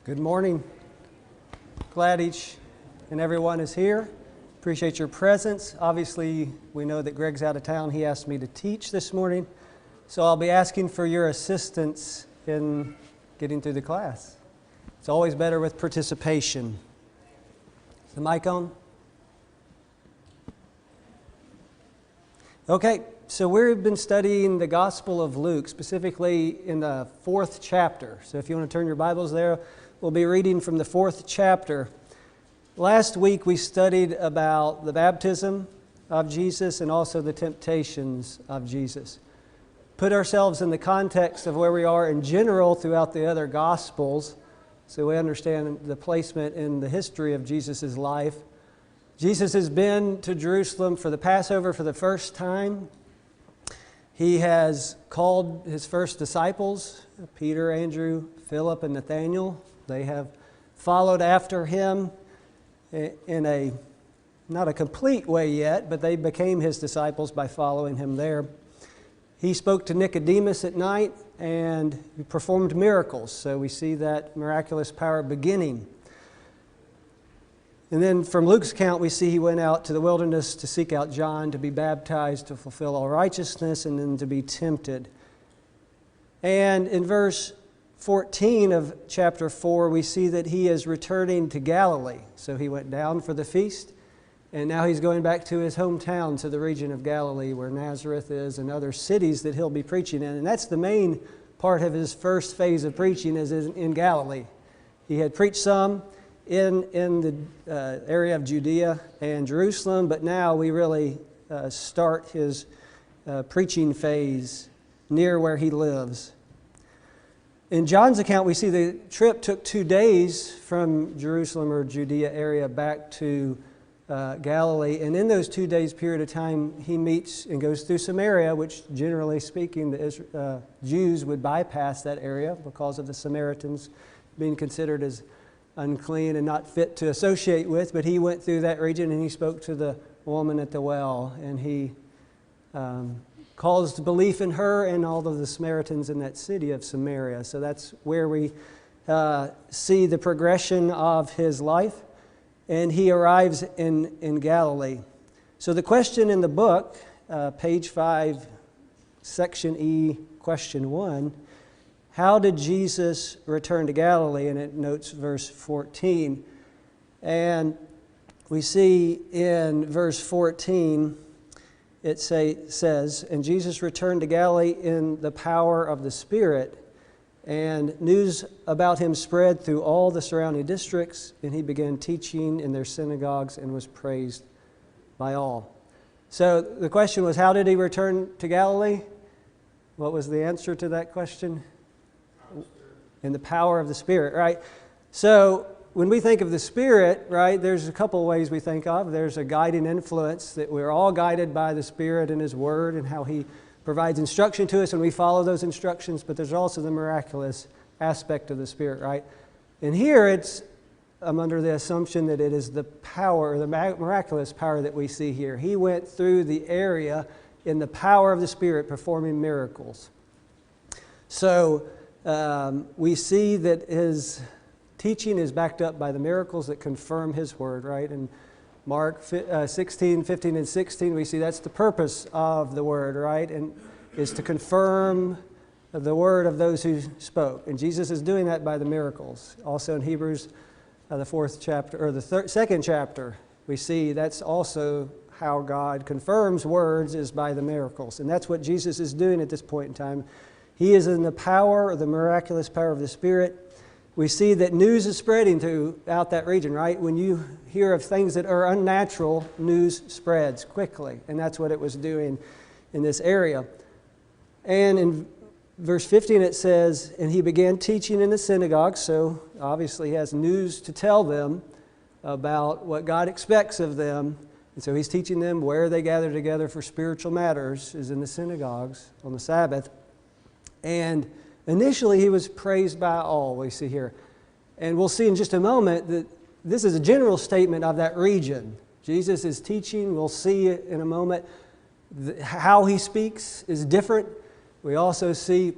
Good morning. Glad each and everyone is here. Appreciate your presence. Obviously, we know that Greg's out of town. He asked me to teach this morning, so I'll be asking for your assistance in getting through the class. It's always better with participation. Is the mic on? Okay, so we've been studying the Gospel of Luke, specifically in the 4th chapter. So if you want to turn your Bibles there, we'll be reading from the 4th chapter. Last week we studied about the baptism of Jesus and also the temptations of Jesus. Put ourselves in the context of where we are in general throughout the other Gospels so we understand the placement in the history of Jesus' life. Jesus has been to Jerusalem for the Passover for the first time. He has called his first disciples, Peter, Andrew, Philip, and Nathanael. They have followed after him in not a complete way yet, but they became his disciples by following him there. He spoke to Nicodemus at night and he performed miracles. So we see that miraculous power beginning. And then from Luke's account, we see he went out to the wilderness to seek out John, to be baptized, to fulfill all righteousness, and then to be tempted. And in verse 14 of chapter 4, we see that he is returning to Galilee. So he went down for the feast, and now he's going back to his hometown, to the region of Galilee, where Nazareth is, and other cities that he'll be preaching in. And that's the main part of his first phase of preaching, is in Galilee. He had preached some in the area of Judea and Jerusalem, but now we really start his preaching phase near where he lives. In John's account, we see the trip took 2 days from Jerusalem or Judea area back to Galilee, and in those 2 days period of time, he meets and goes through Samaria, which generally speaking, the Jews would bypass that area because of the Samaritans being considered as unclean and not fit to associate with, but he went through that region and he spoke to the woman at the well, and he caused belief in her and all of the Samaritans in that city of Samaria. So that's where we see the progression of his life, and he arrives in Galilee. So the question in the book, page 5, section E, question 1, how did Jesus return to Galilee? And it notes verse 14. And we see in verse 14, it says, "And Jesus returned to Galilee in the power of the Spirit, and news about him spread through all the surrounding districts, and he began teaching in their synagogues and was praised by all." So the question was, how did he return to Galilee? What was the answer to that question? In the power of the Spirit, right? So when we think of the Spirit, right, there's a couple of ways we think of. There's a guiding influence, that we're all guided by the Spirit and His Word and how He provides instruction to us and we follow those instructions, but there's also the miraculous aspect of the Spirit, right? And here I'm under the assumption that it is the power, the miraculous power that we see here. He went through the area in the power of the Spirit performing miracles. So we see that his teaching is backed up by the miracles that confirm his word, right? In Mark 16, 15, and 16, we see that's the purpose of the word, right? And is to confirm the word of those who spoke. And Jesus is doing that by the miracles. Also in Hebrews, the 4th chapter, or the 2nd chapter, we see that's also how God confirms words, is by the miracles. And that's what Jesus is doing at this point in time. He is in the power, the miraculous power of the Spirit. We see that news is spreading throughout that region, right? When you hear of things that are unnatural, news spreads quickly. And that's what it was doing in this area. And in verse 15 it says, "And he began teaching in the synagogue." So obviously he has news to tell them about what God expects of them. And so he's teaching them where they gather together for spiritual matters is in the synagogues on the Sabbath. And initially he was praised by all, we see here. And we'll see in just a moment that this is a general statement of that region. Jesus is teaching. We'll see in a moment how he speaks is different. We also see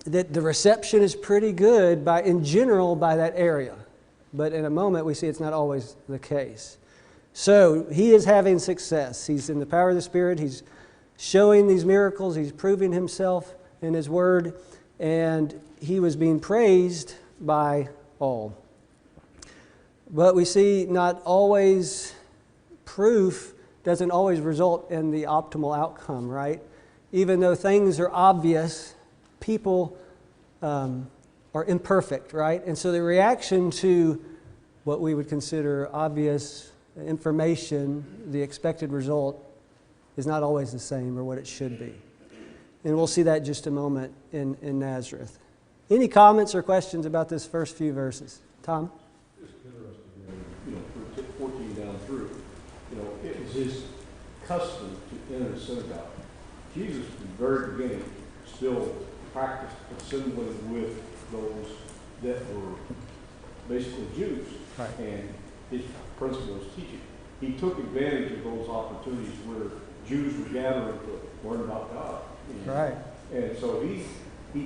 that the reception is pretty good in general by that area. But in a moment, we see it's not always the case. So he is having success. He's in the power of the Spirit. He's showing these miracles. He's proving himself in his word. And he was being praised by all. But we see not always proof doesn't always result in the optimal outcome, right? Even though things are obvious, people are imperfect, right? And so the reaction to what we would consider obvious information, the expected result, is not always the same or what it should be. And we'll see that in just a moment in Nazareth. Any comments or questions about this first few verses? Tom? It's interesting, from 14 down through, it was his custom to enter the synagogue. Jesus, from the very beginning, still practiced assembling with those that were basically Jews. Right. And his principle was teaching. He took advantage of those opportunities where Jews were gathering to learn about God. Right. And so he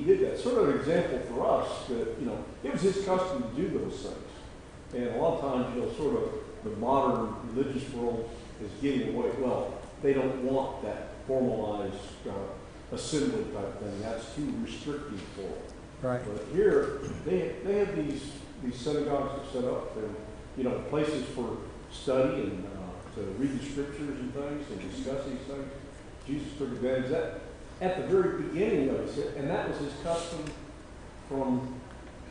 did that. Sort of an example for us that, it was his custom to do those things. And a lot of times, sort of the modern religious world is getting away. Well, they don't want that formalized assembly type thing. That's too restrictive for them. Right. But here, they have these synagogues that set up, and places for study and to read the scriptures and things and discuss these things. Jesus took advantage of that at the very beginning of it, and that was his custom from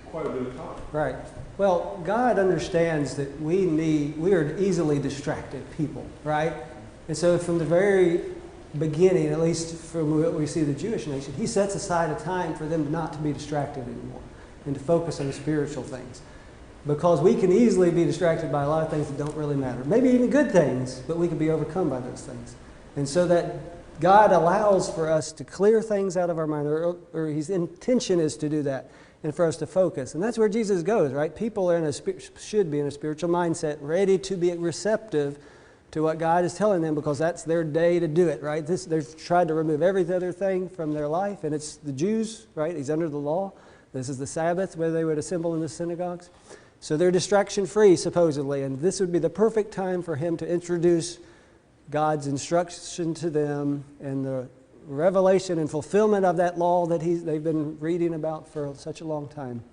quite a bit of time. Right. Well, God understands that we are easily distracted people, right? And so from the very beginning, at least from what we see the Jewish nation, he sets aside a time for them not to be distracted anymore and to focus on the spiritual things. Because we can easily be distracted by a lot of things that don't really matter. Maybe even good things, but we can be overcome by those things. And so that God allows for us to clear things out of our mind, or his intention is to do that, and for us to focus. And that's where Jesus goes, right? People are should be in a spiritual mindset, ready to be receptive to what God is telling them, because that's their day to do it, right? They've tried to remove every other thing from their life, and it's the Jews, right? He's under the law. This is the Sabbath, where they would assemble in the synagogues. So they're distraction-free, supposedly, and this would be the perfect time for him to introduce God's instruction to them and the revelation and fulfillment of that law that they've been reading about for such a long time.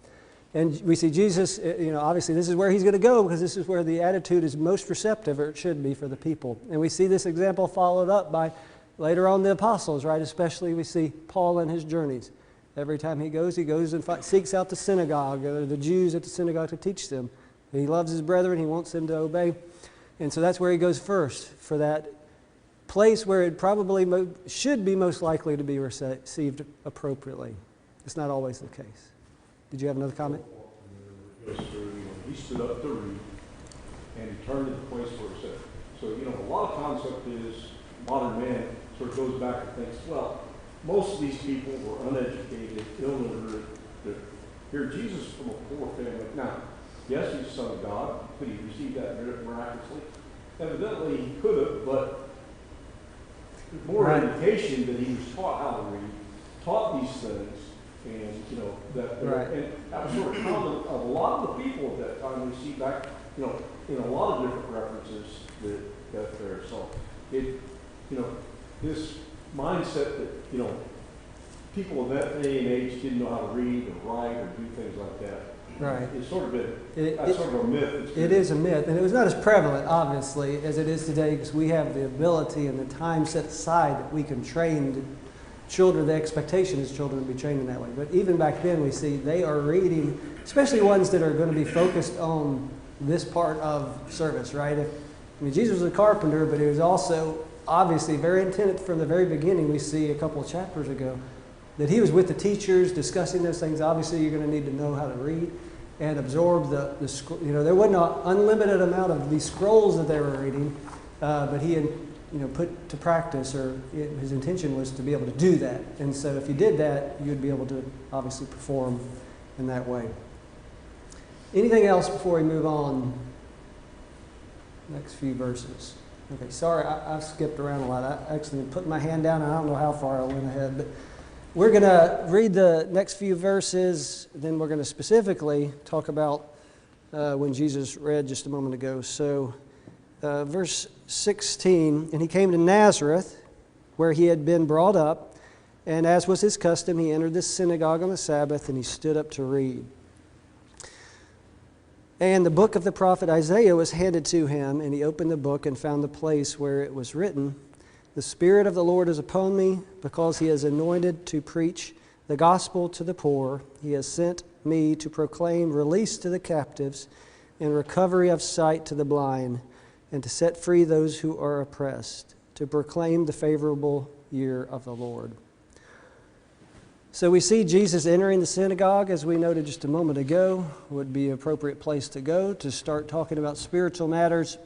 And we see Jesus, obviously this is where he's going to go, because this is where the attitude is most receptive, or it should be, for the people. And we see this example followed up by later on the apostles, right? Especially we see Paul in his journeys. Every time he goes and seeks out the synagogue, or the Jews at the synagogue, to teach them. He loves his brethren. He wants them to obey. And so that's where he goes first, for that place where it probably should be most likely to be received appropriately. It's not always the case. Did you have another comment? He stood up to read, and he turned to the place where it said. So, a lot of concept is modern man sort of goes back and thinks, well, most of these people were uneducated, illiterate. Here, Jesus from a poor family. Now, yes, he's the Son of God. Could he receive that miraculously? Evidently, he could have, but more indication that he was taught how to read, taught these things, and and that was sort of common of a lot of the people at that time. We see back, in a lot of different references that there. So this mindset that people of that day and age didn't know how to read or write or do things like that. Right. It's sort of that's sort of a myth. It is a myth, and it was not as prevalent, obviously, as it is today, because we have the ability and the time set aside that we can train children. The expectation is children to be trained in that way. But even back then, we see they are reading, especially ones that are going to be focused on this part of service, right? Jesus was a carpenter, but he was also obviously very intent from the very beginning. We see a couple of chapters ago that he was with the teachers discussing those things. Obviously, you're going to need to know how to read and absorb the there wasn't an unlimited amount of these scrolls that they were reading, but he had put to practice, or his intention was to be able to do that. And so if you did that, you'd be able to obviously perform in that way. Anything else before we move on? Next few verses. Okay, sorry, I've skipped around a lot. I actually put my hand down, and I don't know how far I went ahead, but We're going to read the next few verses, then we're going to specifically talk about when Jesus read just a moment ago. So, verse 16, and he came to Nazareth, where he had been brought up, and as was his custom, he entered the synagogue on the Sabbath, and he stood up to read. And the book of the prophet Isaiah was handed to him, and he opened the book and found the place where it was written, "The Spirit of the Lord is upon me, because he has anointed to preach the gospel to the poor. He has sent me to proclaim release to the captives and recovery of sight to the blind, and to set free those who are oppressed, to proclaim the favorable year of the Lord." So we see Jesus entering the synagogue, as we noted just a moment ago, would be an appropriate place to go to start talking about spiritual matters.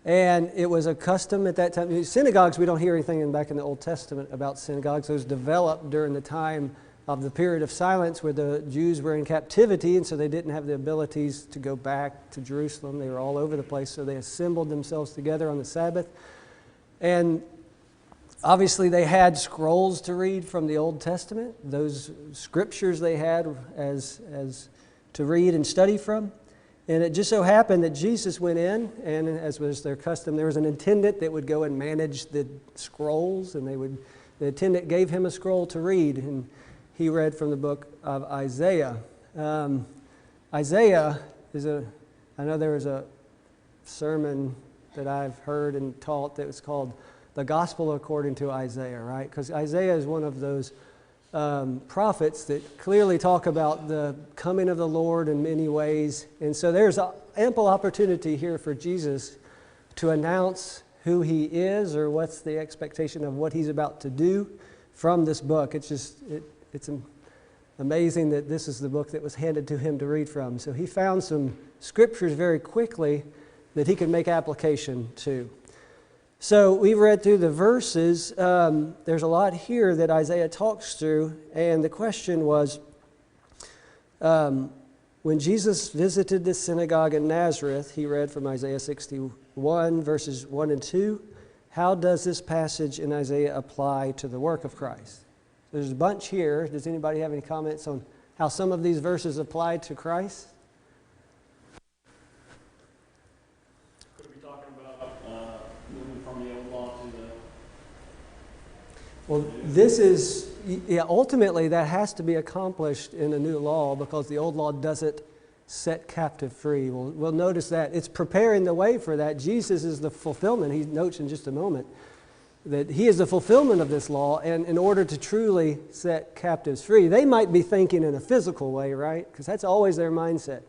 And it was a custom at that time. Synagogues, we don't hear anything back in the Old Testament about synagogues. Those developed during the time of the period of silence where the Jews were in captivity, and so they didn't have the abilities to go back to Jerusalem. They were all over the place, so they assembled themselves together on the Sabbath. And obviously they had scrolls to read from the Old Testament, those scriptures they had as to read and study from. And it just so happened that Jesus went in, and as was their custom, there was an attendant that would go and manage the scrolls, and the attendant gave him a scroll to read, and he read from the book of Isaiah. Isaiah I know there was a sermon that I've heard and taught that was called The Gospel According to Isaiah, right? Because Isaiah is one of those prophets that clearly talk about the coming of the Lord in many ways. And so there's ample opportunity here for Jesus to announce who he is or what's the expectation of what he's about to do from this book. It's amazing that this is the book that was handed to him to read from. So he found some scriptures very quickly that he could make application to. So we've read through the verses. There's a lot here that Isaiah talks through, and the question was, when Jesus visited the synagogue in Nazareth, he read from Isaiah 61, verses 1 and 2. How does this passage in Isaiah apply to the work of Christ? There's a bunch here. Does anybody have any comments on how some of these verses apply to Christ? Well, this is, ultimately that has to be accomplished in a new law because the old law doesn't set captive free. We'll notice that. It's preparing the way for that. Jesus is the fulfillment. He notes in just a moment that he is the fulfillment of this law, and in order to truly set captives free, they might be thinking in a physical way, right? Because that's always their mindset.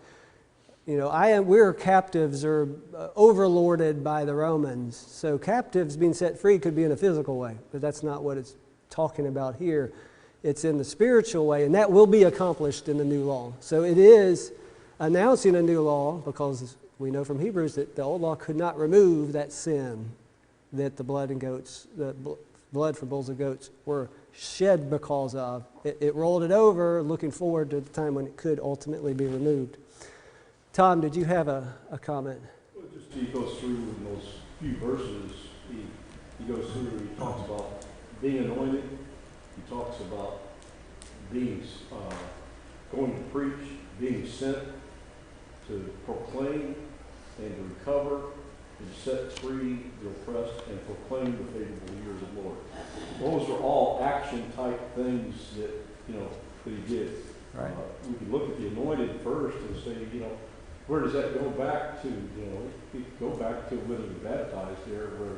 We're captives or overlorded by the Romans. So captives being set free could be in a physical way, but that's not what it's talking about here. It's in the spiritual way, and that will be accomplished in the new law. So it is announcing a new law because we know from Hebrews that the old law could not remove that sin that the blood from bulls and goats were shed because of. It rolled it over, looking forward to the time when it could ultimately be removed. Tom, did you have a comment? Well, he goes through in those few verses, he goes through, he talks about being anointed, he talks about being going to preach, being sent to proclaim and to recover and set free the oppressed and proclaim the favorable years of the Lord. Those are all action type things that he did. Right. We can look at the anointed first and say, where does that go back to? We go back to when he was baptized there, where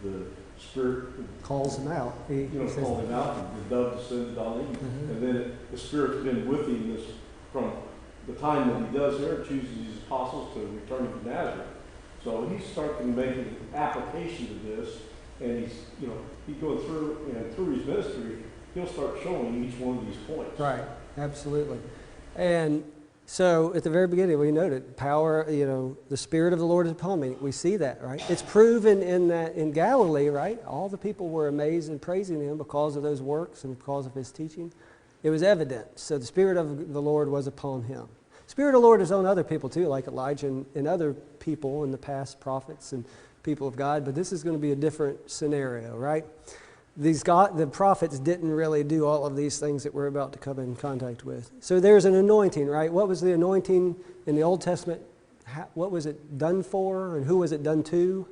the Spirit calls him out. He called him out, and the dove descended on him, and then the Spirit's been with him from the time that he does there, chooses his apostles to return to Nazareth. So he's starting to make an application to this, and he's going through, and through his ministry, he'll start showing each one of these points. Right, absolutely. And so at the very beginning, we noted power, the Spirit of the Lord is upon me. We see that, right? It's proven in Galilee, right? All the people were amazed and praising him because of those works and because of his teaching. It was evident. So the Spirit of the Lord was upon him. The Spirit of the Lord is on other people too, like Elijah and other people in the past, prophets and people of God. But this is going to be a different scenario, right? the prophets didn't really do all of these things that we're about to come in contact with. So there's an anointing, right? What was the anointing in the Old Testament? What was it done for, and who was it done to,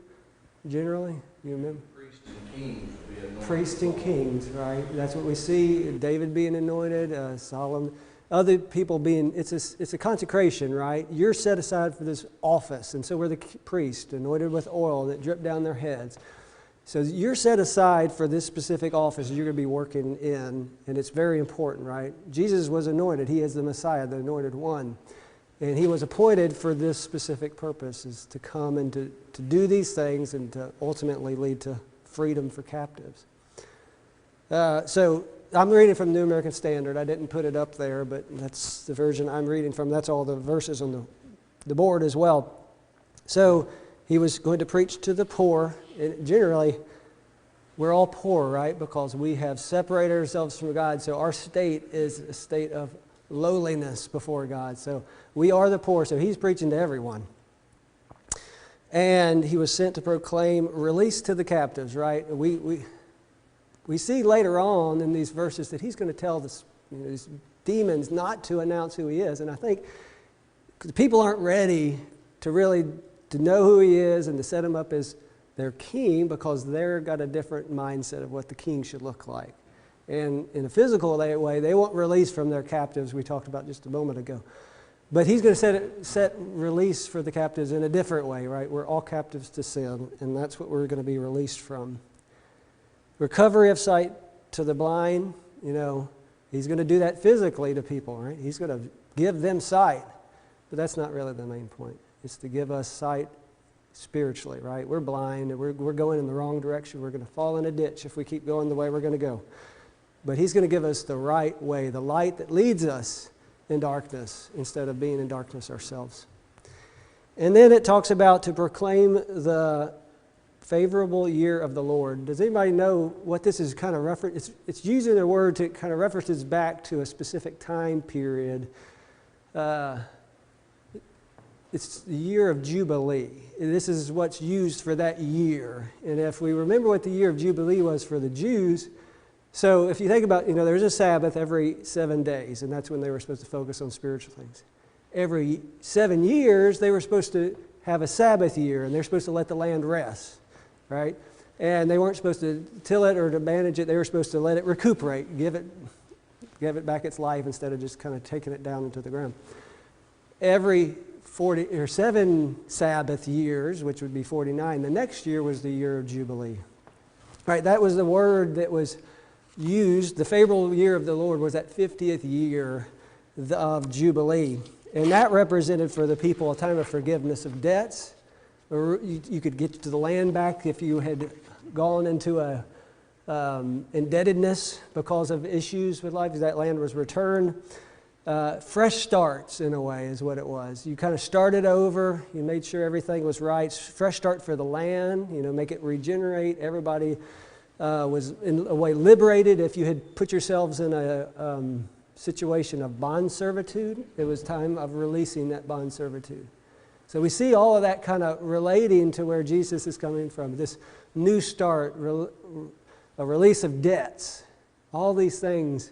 generally? You remember? Priests and kings would be anointed. Priests and kings, right? That's what we see. David being anointed, Solomon, other people being. It's a consecration, right? You're set aside for this office, and so were the priests, anointed with oil that dripped down their heads. So you're set aside for this specific office you're going to be working in, and it's very important, right? Jesus was anointed. He is the Messiah, the anointed one. And he was appointed for this specific purpose, is to come and to do these things and to ultimately lead to freedom for captives. So I'm reading from New American Standard. I didn't put it up there, but that's the version I'm reading from. That's all the verses on the board as well. So he was going to preach to the poor. And generally, we're all poor, right? Because we have separated ourselves from God. So our state is a state of lowliness before God. So we are the poor. So he's preaching to everyone. And he was sent to proclaim release to the captives, right? We see later on in these verses that he's going to tell these demons not to announce who he is. And I think the people aren't ready to really to know who he is and to set him up as their king, because they've got a different mindset of what the king should look like. And in a physical way, they want release from their captives we talked about just a moment ago. But he's going to set release for the captives in a different way, right? We're all captives to sin, and that's what we're going to be released from. Recovery of sight to the blind, he's going to do that physically to people, right? He's going to give them sight. But that's not really the main point. It's to give us sight spiritually, right? We're blind, and we're going in the wrong direction. We're going to fall in a ditch if we keep going the way we're going to go. But he's going to give us the right way, the light that leads us in darkness instead of being in darkness ourselves. And then it talks about to proclaim the favorable year of the Lord. Does anybody know what this is kind of reference? It's using a word to kind of references back to a specific time period. It's the year of Jubilee. This is what's used for that year. And if we remember what the year of Jubilee was for the Jews, so if you think about, there's a Sabbath every 7 days, and that's when they were supposed to focus on spiritual things. Every 7 years, they were supposed to have a Sabbath year, and they're supposed to let the land rest, right? And they weren't supposed to till it or to manage it. They were supposed to let it recuperate, give it back its life instead of just kind of taking it down into the ground. Every 7 Sabbath years, which would be 49, the next year was the year of Jubilee. Right, that was the word that was used. The favorable year of the Lord was that 50th year of Jubilee. And that represented for the people a time of forgiveness of debts. Or you could get to the land back if you had gone into a indebtedness because of issues with life. That land was returned. Fresh starts, in a way, is what it was. You kind of started over. You made sure everything was right. Fresh start for the land, make it regenerate. Everybody was, in a way, liberated. If you had put yourselves in a situation of bond servitude, it was time of releasing that bond servitude. So we see all of that kind of relating to where Jesus is coming from, this new start, a release of debts. All these things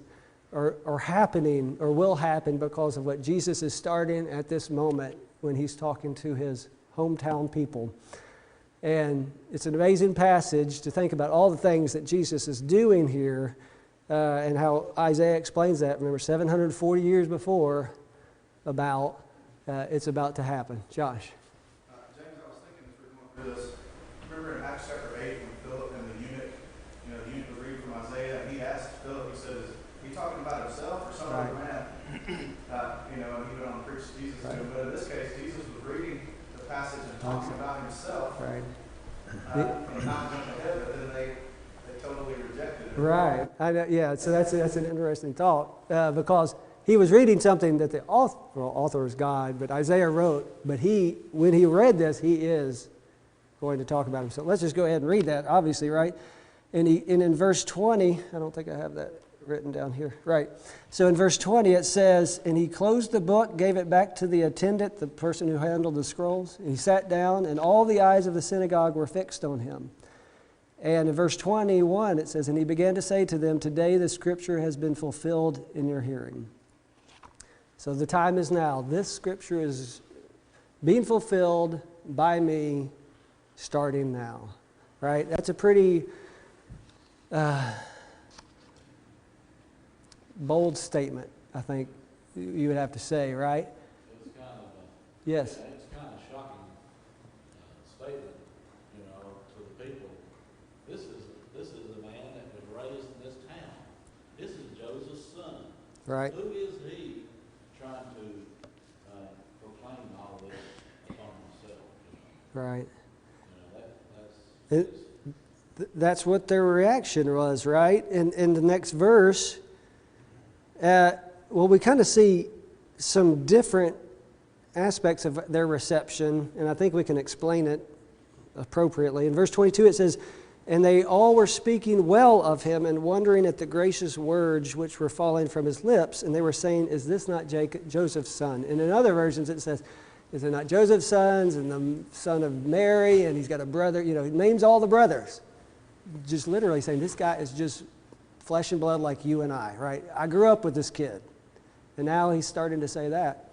are happening or will happen because of what Jesus is starting at this moment when he's talking to his hometown people. And it's an amazing passage to think about all the things that Jesus is doing here and how Isaiah explains that. Remember, 740 years before about it's about to happen. Josh. James, I was thinking as we were going through this, remember in Acts chapter 8 when Philip and the eunuch was reading from Isaiah, and he asked Philip, he said, is he talking about himself or some other man? And he went on to preach Jesus to him. But in this case, Jesus was reading the passage and talking about himself. Right. And not jumping ahead, but then they totally rejected it. Right. Yeah, so that's an interesting thought because he was reading something that the author is God, but Isaiah wrote, but when he read this, he is going to talk about himself. Let's just go ahead and read that, obviously, right? And in verse 20, I don't think I have that written down here. Right. So in verse 20 it says, and he closed the book, gave it back to the attendant, the person who handled the scrolls. And he sat down, and all the eyes of the synagogue were fixed on him. And in verse 21 it says, "And he began to say to them, 'Today the scripture has been fulfilled in your hearing.'" So the time is now. This scripture is being fulfilled by me starting now. Right? That's a pretty bold statement, I think you would have to say, right? It's kind of Yes. it's kind of shocking statement, to the people. This is a man that was raised in this town. This is Joseph's son. Right. Who is he trying to proclaim all this upon himself? Right. That's That's what their reaction was, right? In the next verse, we kind of see some different aspects of their reception, and I think we can explain it appropriately. In verse 22 it says, "And they all were speaking well of him and wondering at the gracious words which were falling from his lips, and they were saying, 'Is this not Joseph's son?'" And in other versions it says, "Is it not Joseph's sons and the son of Mary, and he's got a brother," he names all the brothers. Just literally saying, this guy is just flesh and blood like you and I, right? I grew up with this kid. And now he's starting to say that.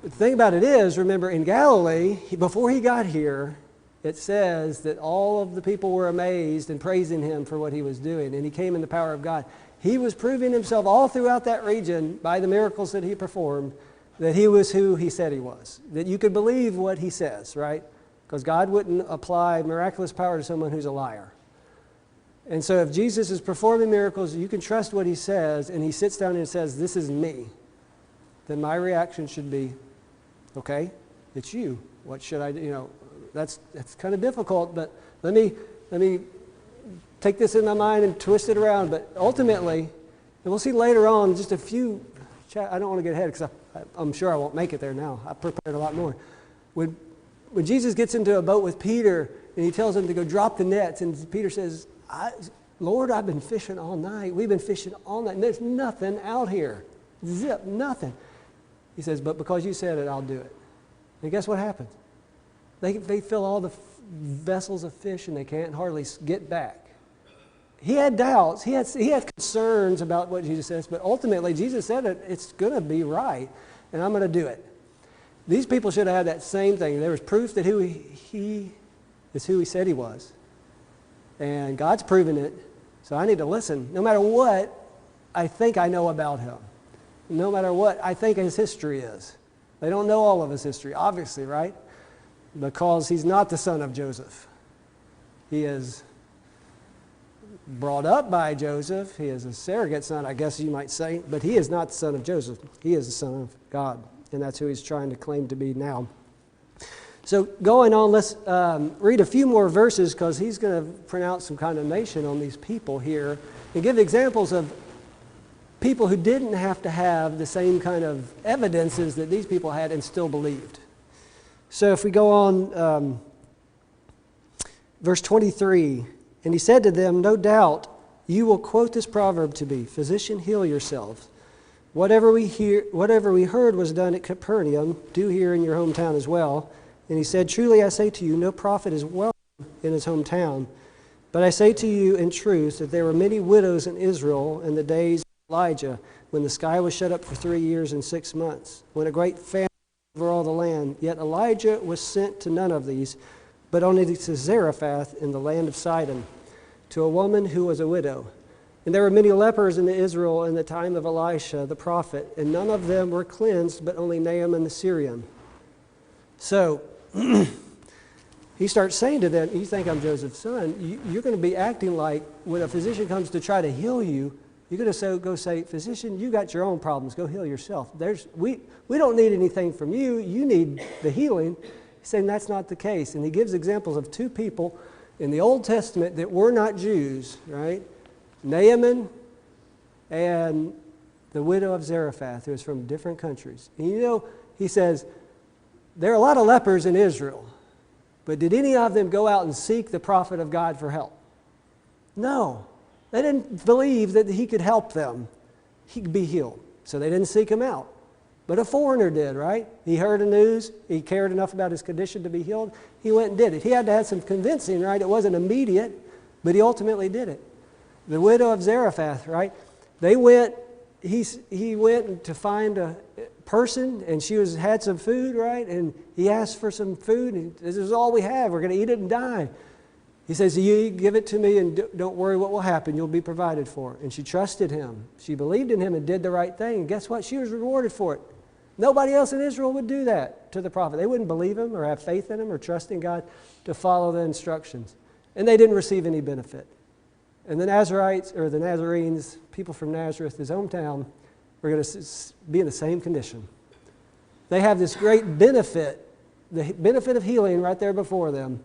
The thing about it is, remember, in Galilee, before he got here, it says that all of the people were amazed and praising him for what he was doing. And he came in the power of God. He was proving himself all throughout that region by the miracles that he performed, that he was who he said he was. That you could believe what he says, right? Because God wouldn't apply miraculous power to someone who's a liar. And so if Jesus is performing miracles, you can trust what he says, and he sits down and says, "This is me," then my reaction should be, okay, it's you. What should I do? That's kind of difficult, but let me take this in my mind and twist it around. But ultimately, and we'll see later on, just a few, I don't want to get ahead because I'm sure I won't make it there now. I prepared a lot more. When Jesus gets into a boat with Peter and he tells him to go drop the nets, and Peter says, "Lord, I've been fishing all night. We've been fishing all night. And there's nothing out here. Zip, nothing." He says, "But because you said it, I'll do it." And guess what happens? They fill all the vessels of fish and they can't hardly get back. He had doubts. He had concerns about what Jesus says, but ultimately Jesus said it. It's going to be right, and I'm going to do it. These people should have had that same thing. There was proof that he is who he said he was. And God's proven it, so I need to listen. No matter what I think I know about him. No matter what I think his history is. They don't know all of his history, obviously, right? Because he's not the son of Joseph. He is brought up by Joseph. He is a surrogate son, I guess you might say. But he is not the son of Joseph. He is the son of God. And that's who he's trying to claim to be now. So going on, let's read a few more verses because he's going to pronounce some condemnation on these people here and give examples of people who didn't have to have the same kind of evidences that these people had and still believed. So if we go on, verse 23, "And he said to them, 'No doubt you will quote this proverb to me, Physician, heal yourselves. Whatever we heard was done at Capernaum, do here in your hometown as well.' And he said, 'Truly I say to you, no prophet is welcome in his hometown. But I say to you in truth that there were many widows in Israel in the days of Elijah, when the sky was shut up for 3 years and 6 months, when a great famine was over all the land. Yet Elijah was sent to none of these, but only to Zarephath in the land of Sidon, to a woman who was a widow. And there were many lepers in Israel in the time of Elisha the prophet, and none of them were cleansed, but only Naaman the Syrian.'" So he starts saying to them, "You think I'm Joseph's son? You're going to be acting like when a physician comes to try to heal you, you're going to go say, 'Physician, you got your own problems. Go heal yourself. We don't need anything from you. You need the healing.'" He's saying that's not the case. And he gives examples of 2 people in the Old Testament that were not Jews, right? Naaman and the widow of Zarephath, who was from different countries. And he says, there are a lot of lepers in Israel, but did any of them go out and seek the prophet of God for help? No. They didn't believe that he could help them. He could be healed. So they didn't seek him out. But a foreigner did, right? He heard the news. He cared enough about his condition to be healed. He went and did it. He had to have some convincing, right? It wasn't immediate, but he ultimately did it. The widow of Zarephath, right? He went to find a person, and she had some food, right? And he asked for some food, and this is all we have. We're going to eat it and die. He says, you give it to me, and don't worry what will happen. You'll be provided for. And she trusted him. She believed in him and did the right thing. And guess what? She was rewarded for it. Nobody else in Israel would do that to the prophet. They wouldn't believe him or have faith in him or trust in God to follow the instructions. And they didn't receive any benefit. And the Nazarites, or the Nazarenes, people from Nazareth, his hometown, were going to be in the same condition. They have this great benefit, the benefit of healing right there before them,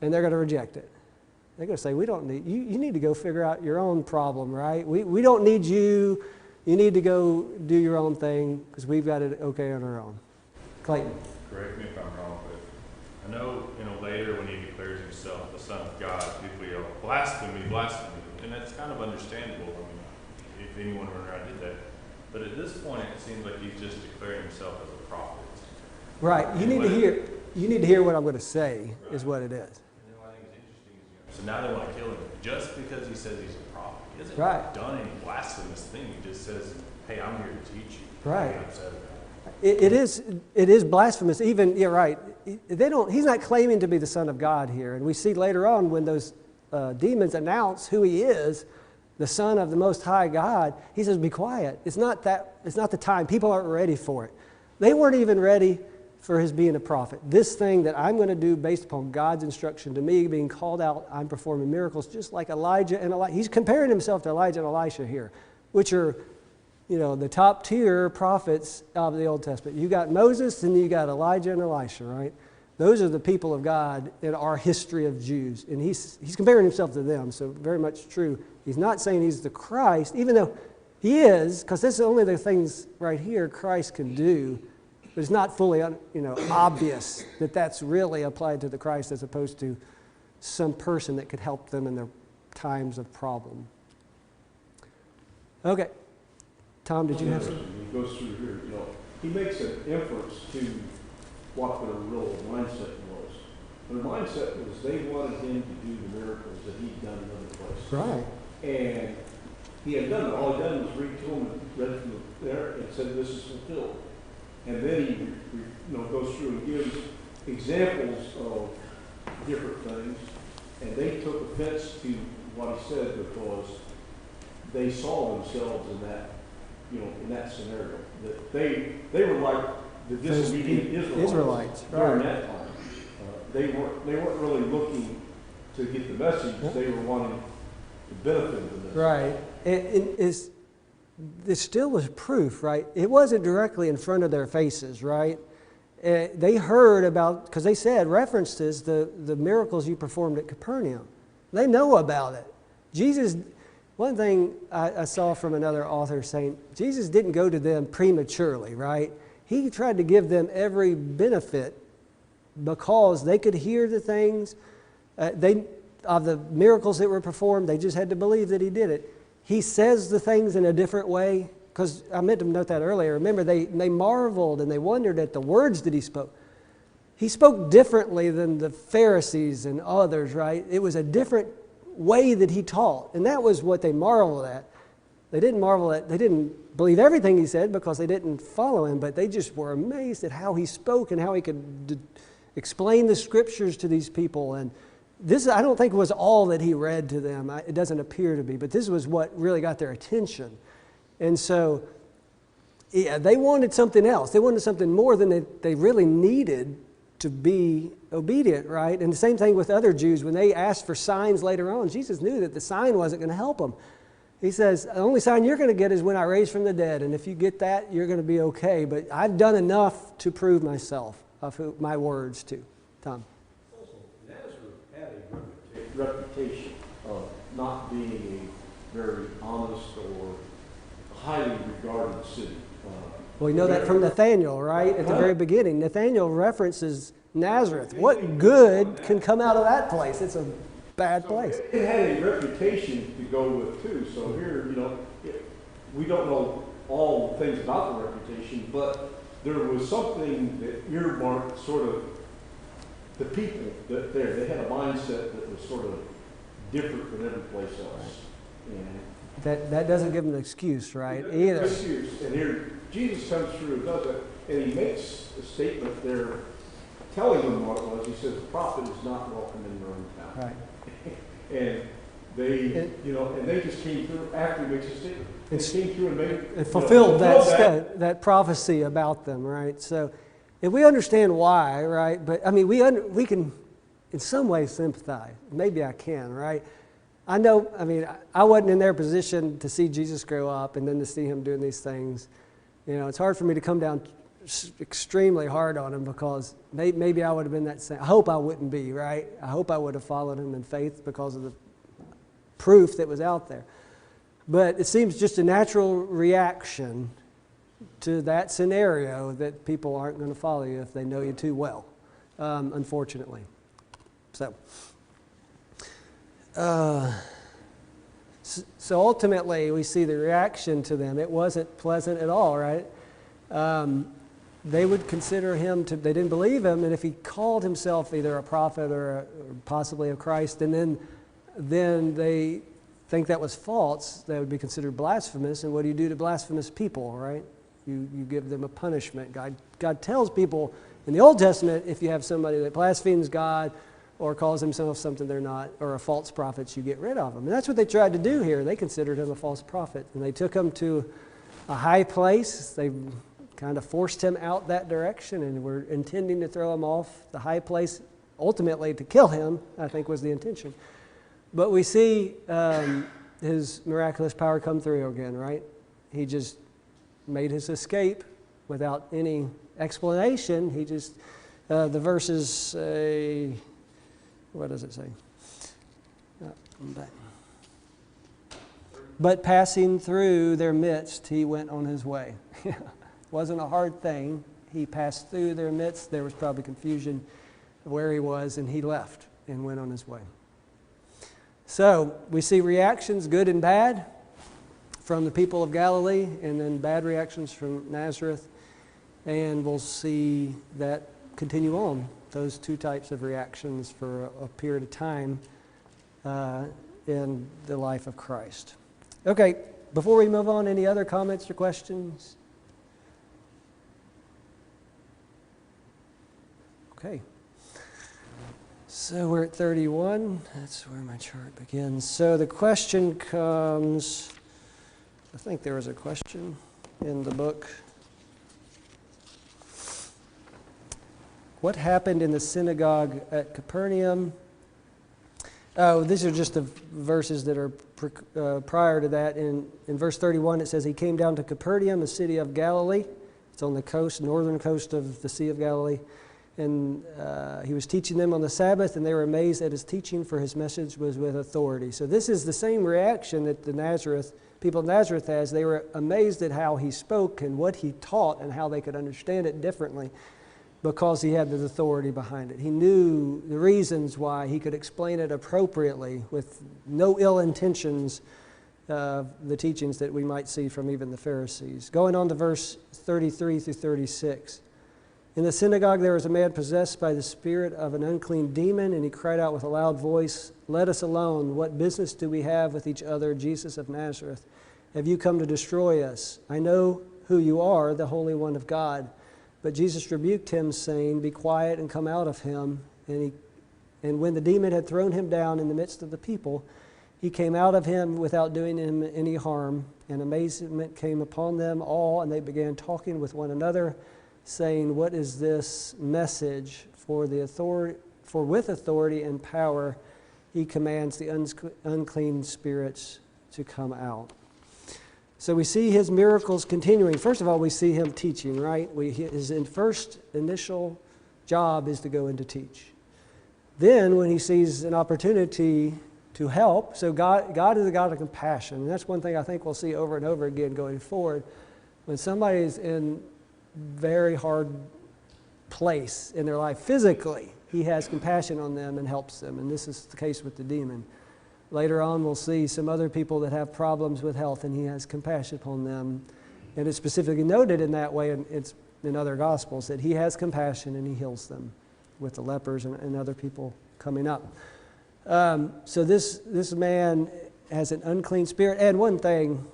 and they're going to reject it. They're going to say, we don't need, you need to go figure out your own problem, right? We don't need you. You need to go do your own thing because we've got it okay on our own. Clayton. Correct me if I'm wrong, but I know, later when he declares himself the Son of God, people yell, blasphemy, blasphemy. And that's kind of understandable. I mean, if anyone around did that. But at this point, it seems like he's just declaring himself as a prophet. Right. You need to hear what I'm going to say, right, is what it is. And what I think is interesting is, so now they want to kill him just because he says he's a prophet. He hasn't done any blasphemous thing. He just says, hey, I'm here to teach you. Right. I'm upset about it. It is blasphemous. Even, you're right. He's not claiming to be the Son of God here. And we see later on when those demons announce who he is, the Son of the Most High God, he says, be quiet. It's not the time. People aren't ready for it. They weren't even ready for his being a prophet. This thing that I'm going to do based upon God's instruction to me, being called out, I'm performing miracles, just like Elijah and Elisha. He's comparing himself to Elijah and Elisha here, which are, the top tier prophets of the Old Testament. You got Moses and you got Elijah and Elisha, right? Those are the people of God in our history of Jews. And he's comparing himself to them, so very much true. He's not saying he's the Christ, even though he is, because this is only the things right here Christ can do. But it's not fully obvious that that's really applied to the Christ as opposed to some person that could help them in their times of problem. Okay. Tom, did you have something? He goes through here, he makes an inference to what their real mindset was. Their mindset was they wanted him to do the miracles that he'd done in other places. Right. And he had done it. All he done was read to them and read from there and said this is fulfilled. And then he goes through and gives examples of different things. And they took offense to what he said because they saw themselves in that, in that scenario. That they were like the disobedient Israelites during that time. They weren't really looking to get the message. They were wanting to benefit from this. Right. It still was proof, right? It wasn't directly in front of their faces, right? They heard about, because they said, references the miracles you performed at Capernaum. They know about it. Jesus, one thing I saw from another author saying, Jesus didn't go to them prematurely, right? He tried to give them every benefit because they could hear the things of the miracles that were performed. They just had to believe that he did it. He says the things in a different way, because I meant to note that earlier. Remember, they marveled and they wondered at the words that he spoke. He spoke differently than the Pharisees and others, right? It was a different way that he taught, and that was what they marveled at. They didn't marvel at, they didn't believe everything he said because they didn't follow him, but they just were amazed at how he spoke and how he could explain the scriptures to these people. And this, I don't think, was all that he read to them. It doesn't appear to be, but this was what really got their attention. And so, yeah, they wanted something else. They wanted something more than they really needed to be obedient, right? And the same thing with other Jews. When they asked for signs later on, Jesus knew that the sign wasn't going to help them. He says, the only sign you're going to get is when I raise from the dead. And if you get that, you're going to be okay. But I've done enough to prove myself of my words too. Tom. Nazareth had a reputation of not being a very honest or highly regarded city. Well, you know that from Nathaniel, right? At the very beginning. Nathaniel references Nazareth. What good can come out of that place? It's a bad place. It had a reputation to go with too. So here, we don't know all the things about the reputation, but there was something that earmarked sort of the people that there. They had a mindset that was sort of different than every place else. And That doesn't give them an excuse, right? no Either. excuse. And here Jesus comes through and does it, and he makes a statement there telling them what it was. He says, the prophet is not welcome in their own town. Right. And they, and they just came through after he makes a statement. They came through and made It fulfilled that prophecy about them, right? So, if we understand why, right? But I mean, we can, in some ways, sympathize. Maybe I can, right? I know. I mean, I wasn't in their position to see Jesus grow up and then to see him doing these things. It's hard for me to come down extremely hard on him because maybe I would have been that same. I hope I wouldn't be, right? I hope I would have followed him in faith because of the proof that was out there. But it seems just a natural reaction to that scenario that people aren't going to follow you if they know you too well, unfortunately. So ultimately, we see the reaction to them. It wasn't pleasant at all, right? They would consider him they didn't believe him, and if he called himself either a prophet or possibly a Christ, and then they think that was false, that would be considered blasphemous. And what do you do to blasphemous people, right? You give them a punishment. God tells people in the Old Testament, if you have somebody that blasphemes God or calls himself something they're not, or a false prophet, you get rid of them. And that's what they tried to do here. They considered him a false prophet. And they took him to a high place. They kind of forced him out that direction and were intending to throw him off the high place, ultimately to kill him, I think was the intention. But we see his miraculous power come through again, right? He just made his escape without any explanation. He just, the verses say, what does it say? But passing through their midst, he went on his way. Wasn't a hard thing. He passed through their midst. There was probably confusion of where he was, and he left and went on his way. So we see reactions, good and bad, from the people of Galilee, and then bad reactions from Nazareth. And we'll see that continue on, those two types of reactions for a period of time in the life of Christ. Okay, before we move on, any other comments or questions? Okay. So we're at 31. That's where my chart begins. So the question comes, I think there was a question in the book. What happened in the synagogue at Capernaum? Oh, these are just the verses that are prior to that. In verse 31, it says, he came down to Capernaum, a city of Galilee. It's on the coast, northern coast of the Sea of Galilee. And he was teaching them on the Sabbath, and they were amazed at his teaching, for his message was with authority. So this is the same reaction that the people of Nazareth has. They were amazed at how he spoke and what he taught and how they could understand it differently because he had the authority behind it. He knew the reasons why. He could explain it appropriately with no ill intentions, the teachings that we might see from even the Pharisees. Going on to verse 33 through 36. In the synagogue there was a man possessed by the spirit of an unclean demon, and he cried out with a loud voice, "Let us alone. What business do we have with each other, Jesus of Nazareth? Have you come to destroy us? I know who you are, the Holy One of God." But Jesus rebuked him, saying, "Be quiet and come out of him." And when the demon had thrown him down in the midst of the people, he came out of him without doing him any harm. And amazement came upon them all, and they began talking with one another, saying, "What is this message? For with authority and power he commands the unclean spirits to come out." So we see his miracles continuing. First of all, we see him teaching, right? His first initial job is to go and to teach. Then when he sees an opportunity to help, so God is a God of compassion. And that's one thing I think we'll see over and over again going forward. When somebody is in very hard place in their life physically, he has compassion on them and helps them. And this is the case with the demon. Later on, we'll see some other people that have problems with health, and he has compassion upon them And it's specifically noted in that way, and it's in other Gospels, that he has compassion and he heals them, with the lepers and other people coming up. So this man has an unclean spirit. And one thing,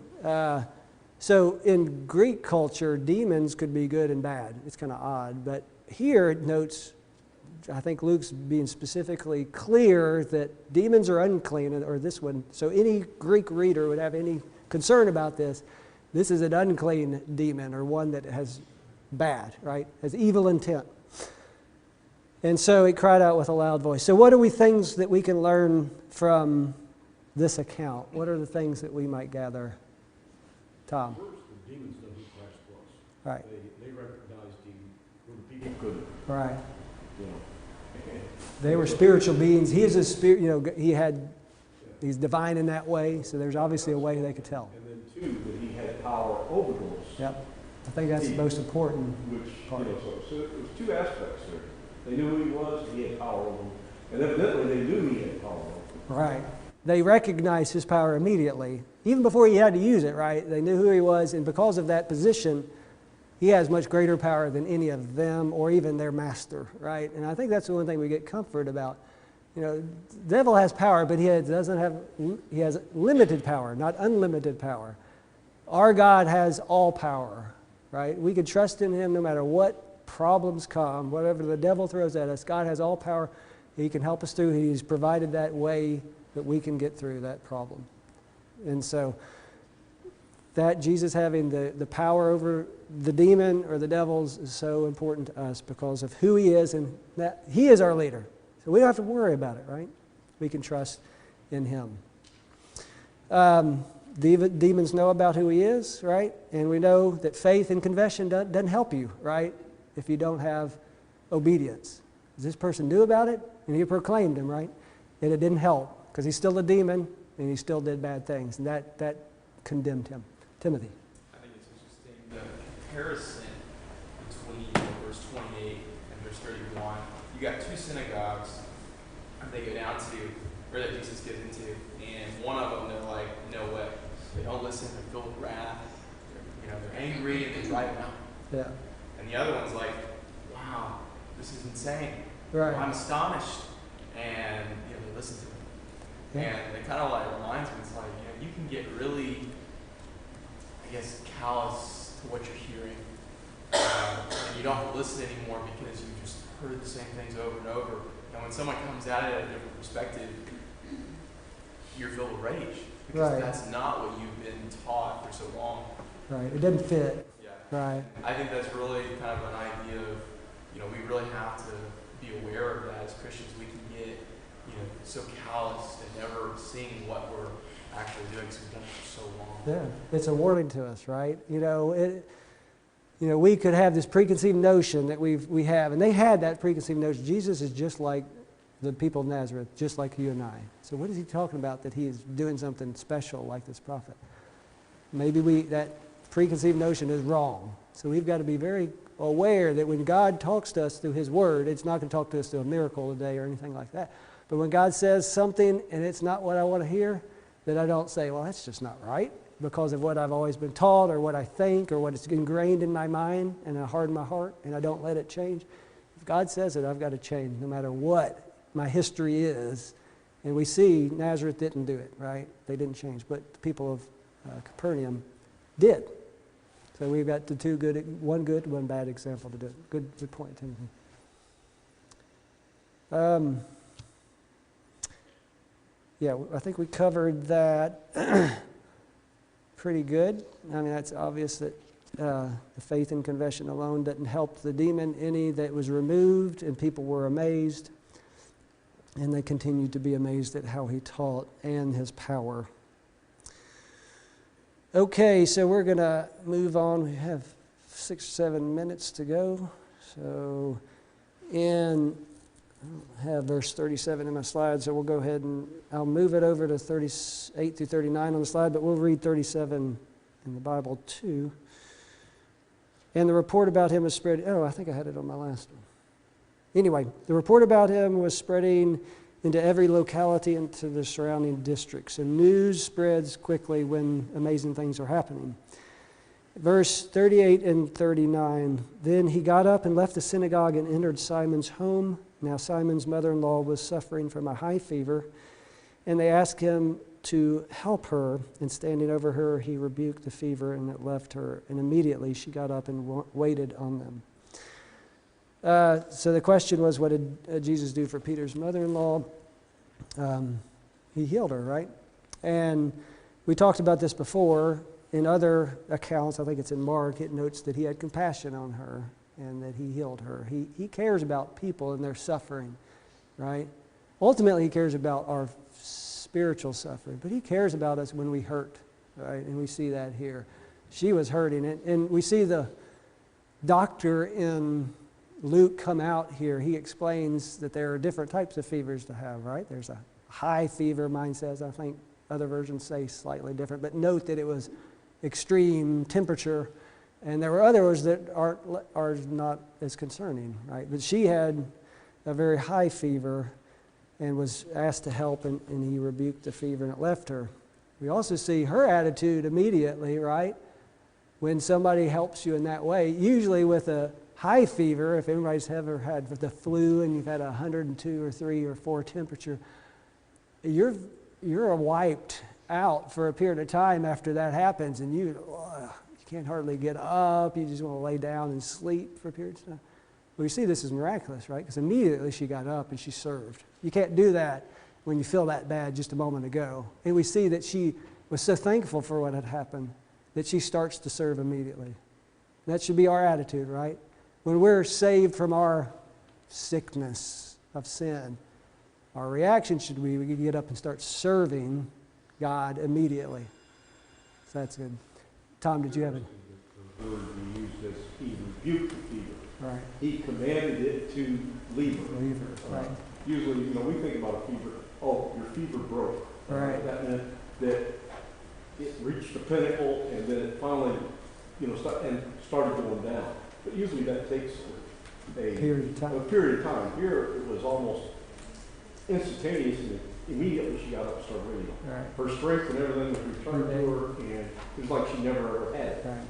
so in Greek culture, demons could be good and bad. It's kind of odd. But here it notes, I think Luke's being specifically clear that demons are unclean, or this one. So any Greek reader would have any concern about this. This is an unclean demon, or one that has bad, right? Has evil intent. And so he cried out with a loud voice. So what are things that we can learn from this account? What are the things that we might gather? Tom? First, the demons know who Christ was. Right. They recognized him when the people couldn't. Right. You know. They were spiritual beings. He is a spirit, he's divine in that way, so there's obviously a way they could tell. And then two, that he had power over those. Yep. I think that's the most important Which, part. so it was two aspects there. They knew who he was, and he had power over them. And evidently they knew he had power over them. Right. They recognized his power immediately, even before he had to use it, right? They knew who he was, and because of that position, he has much greater power than any of them or even their master, right? And I think that's the one thing we get comfort about. You know, the devil has power, but he has limited power, not unlimited power. Our God has all power, right? We can trust in him no matter what problems come, whatever the devil throws at us. God has all power. He can help us through. He's provided that way that we can get through that problem. And so that Jesus having the power over the demon or the devils is so important to us because of who he is, and that he is our leader. So we don't have to worry about it, right? We can trust in him. Demons know about who he is, right? And we know that faith and confession doesn't help you, right? If you don't have obedience. This person knew about it, and he proclaimed him, right? And it didn't help, because he's still a demon, and he still did bad things. And that condemned him. Timothy. I think it's interesting, the comparison between verse 28 and verse 31. You got two synagogues they go down to, or that Jesus gets into, and one of them they're like, no way. They don't listen, they're filled with wrath, they're angry, and they drive him out. Yeah. And the other one's like, wow, this is insane. Right. I'm astonished. And they listen to him. Yeah. And it kind of like reminds me, it's like, you can get really, I guess, callous to what you're hearing. And you don't have to listen anymore because you've just heard the same things over and over. And when someone comes at it at a different perspective, you're filled with rage. Because Right. that's not what you've been taught for so long. Right. It doesn't fit. Yeah. Right. I think that's really kind of an idea of, we really have to be aware of that as Christians. We can get, so calloused and never seeing what we're actually doing because we've done it for so long. Yeah. It's a warning to us, right? We could have this preconceived notion that we have, and they had that preconceived notion. Jesus is just like the people of Nazareth, just like you and I. So what is he talking about that he is doing something special like this prophet? Maybe that preconceived notion is wrong. So we've got to be very aware that when God talks to us through his word, it's not going to talk to us through a miracle today or anything like that. But when God says something and it's not what I want to hear, then I don't say, well, that's just not right, because of what I've always been taught or what I think or what is ingrained in my mind and I harden my heart and I don't let it change. If God says it, I've got to change no matter what my history is. And we see Nazareth didn't do it, right? They didn't change. But the people of Capernaum did. So we've got one good, one bad example to do it. Good point, Timothy. I think we covered that pretty good. I mean, that's obvious that the faith and confession alone didn't help the demon any. That was removed, and people were amazed. And they continued to be amazed at how he taught and his power. Okay, so we're going to move on. We have 6 or 7 minutes to go. So I don't have verse 37 in my slide, so we'll go ahead and I'll move it over to 38 through 39 on the slide, but we'll read 37 in the Bible too. And the report about him was spread. Oh, I think I had it on my last one. Anyway, the report about him was spreading into every locality and to the surrounding districts. And news spreads quickly when amazing things are happening. Verse 38 and 39. Then he got up and left the synagogue and entered Simon's home. Now Simon's mother-in-law was suffering from a high fever, and they asked him to help her. And standing over her, he rebuked the fever, and it left her. And immediately she got up and waited on them. So the question was, what did Jesus do for Peter's mother-in-law? He healed her, right? And we talked about this before. In other accounts, I think it's in Mark, it notes that he had compassion on her and that he healed her. He cares about people and their suffering, right? Ultimately, he cares about our spiritual suffering, but he cares about us when we hurt, right? And we see that here. She was hurting, and we see the doctor in Luke come out here. He explains that there are different types of fevers to have, right? There's a high fever, mine says. I think other versions say slightly different, but note that it was extreme temperature, and there were others that are not as concerning, right? But she had a very high fever and was asked to help, and he rebuked the fever, and it left her. We also see her attitude immediately, right? When somebody helps you in that way, usually with a high fever, if anybody's ever had the flu and you've had 102 or 3 or 4 temperature, you're wiped out for a period of time after that happens, and you can't hardly get up. You just want to lay down and sleep for a period of time. Well, you see this is miraculous, right? Because immediately she got up and she served. You can't do that when you feel that bad just a moment ago. And we see that she was so thankful for what had happened that she starts to serve immediately. That should be our attitude, right? When we're saved from our sickness of sin, our reaction should be we get up and start serving God immediately. So that's good. Tom, did you have it? The word we used as he rebuked the fever. Right. He commanded it to leave her. Leave her, right. Usually, we think about a fever. Oh, your fever broke. Right. That meant that it reached the pinnacle, and then it finally, started going down. But usually that takes a period of time. Here it was almost instantaneous, and immediately she got up and started reading. Right. Her strength and everything was returned to her, and it was like she never ever had it. Right.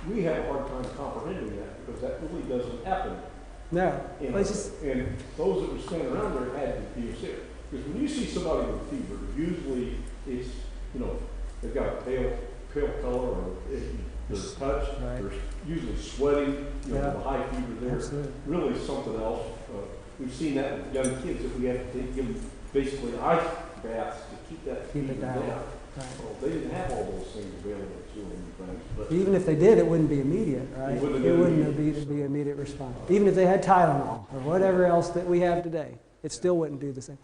We have a hard time comprehending that because that really doesn't happen. No. And those that were standing around there had to be sick. Because when you see somebody with fever, usually it's, they've got a pale color, or they're touched, right. They're usually sweating, Yeah. the high fever there. Absolutely. Really something else. We've seen that with young kids that we have to give them basically ice baths to keep that fever down. Right. Well, they didn't have all those things available to them. But Even if they did, it wouldn't be immediate, right? It wouldn't be immediate response. Even if they had Tylenol or whatever else that we have today, it still wouldn't do the same.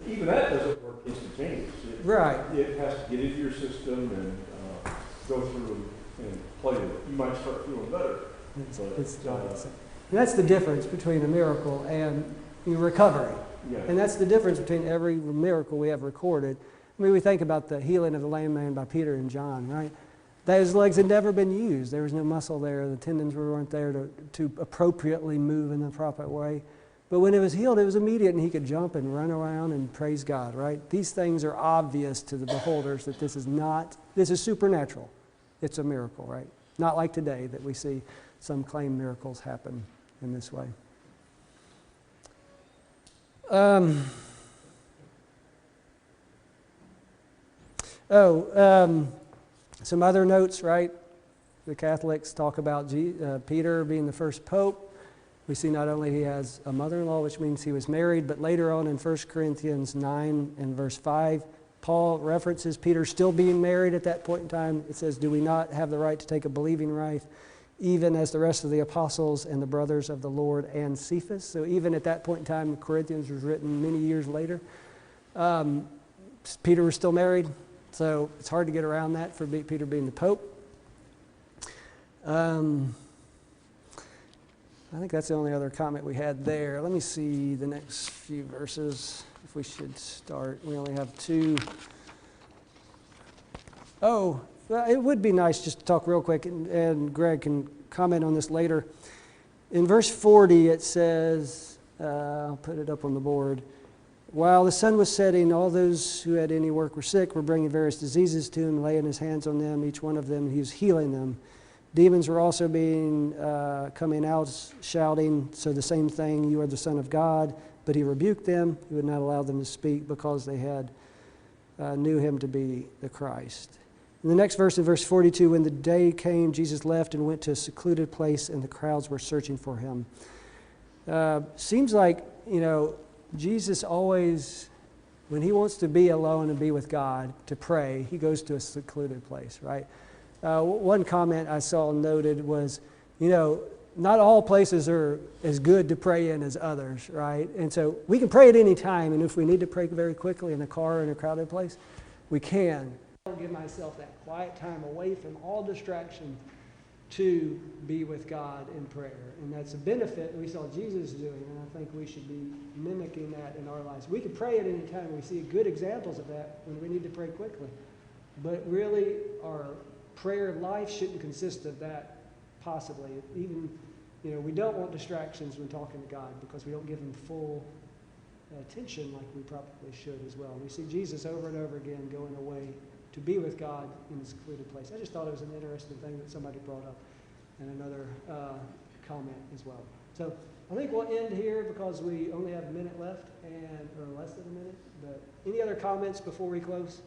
Even that doesn't work instantaneous. Right. It has to get into your system and go through and play with it. You might start feeling better. It's not the same. And that's the difference between a miracle and recovery. Yeah. And that's the difference between every miracle we have recorded. I mean, we think about the healing of the lame man by Peter and John, right? Those legs had never been used. There was no muscle there. The tendons weren't there to appropriately move in the proper way. But when it was healed, it was immediate, and he could jump and run around and praise God, right? These things are obvious to the beholders that this is supernatural. It's a miracle, right? Not like today that we see some claim miracles happen in this way. Some other notes, right? The Catholics talk about Peter being the first pope. We see not only he has a mother-in-law, which means he was married, but later on in 1 Corinthians 9 and verse 5, Paul references Peter still being married at that point in time. It says, do we not have the right to take a believing wife, even as the rest of the apostles and the brothers of the Lord and Cephas? So even at that point in time, Corinthians was written many years later. Peter was still married, so it's hard to get around that for Peter being the Pope. I think that's the only other comment we had there. Let me see the next few verses, if we should start. We only have 2. Oh, well, it would be nice just to talk real quick, and Greg can comment on this later. In verse 40, it says, I'll put it up on the board, While the sun was setting, all those who had any work were sick were bringing various diseases to him, laying his hands on them, each one of them, he was healing them. Demons were also coming out, shouting, so the same thing, you are the Son of God. But he rebuked them. He would not allow them to speak because they had knew him to be the Christ. In the next verse, in verse 42, when the day came, Jesus left and went to a secluded place, and the crowds were searching for him. Seems like, Jesus always, when he wants to be alone and be with God, to pray, he goes to a secluded place, right? One comment I saw noted was, not all places are as good to pray in as others, right? And so we can pray at any time, and if we need to pray very quickly in a car or in a crowded place, we can. I don't give myself that quiet time away from all distraction to be with God in prayer. And that's a benefit we saw Jesus doing, and I think we should be mimicking that in our lives. We can pray at any time. We see good examples of that when we need to pray quickly. But really, our prayer life shouldn't consist of that, possibly. Even, we don't want distractions when talking to God because we don't give him full attention like we probably should as well. We see Jesus over and over again going away to be with God in a secluded place. I just thought it was an interesting thing that somebody brought up in another comment as well. So I think we'll end here because we only have a minute left, or less than a minute. But any other comments before we close?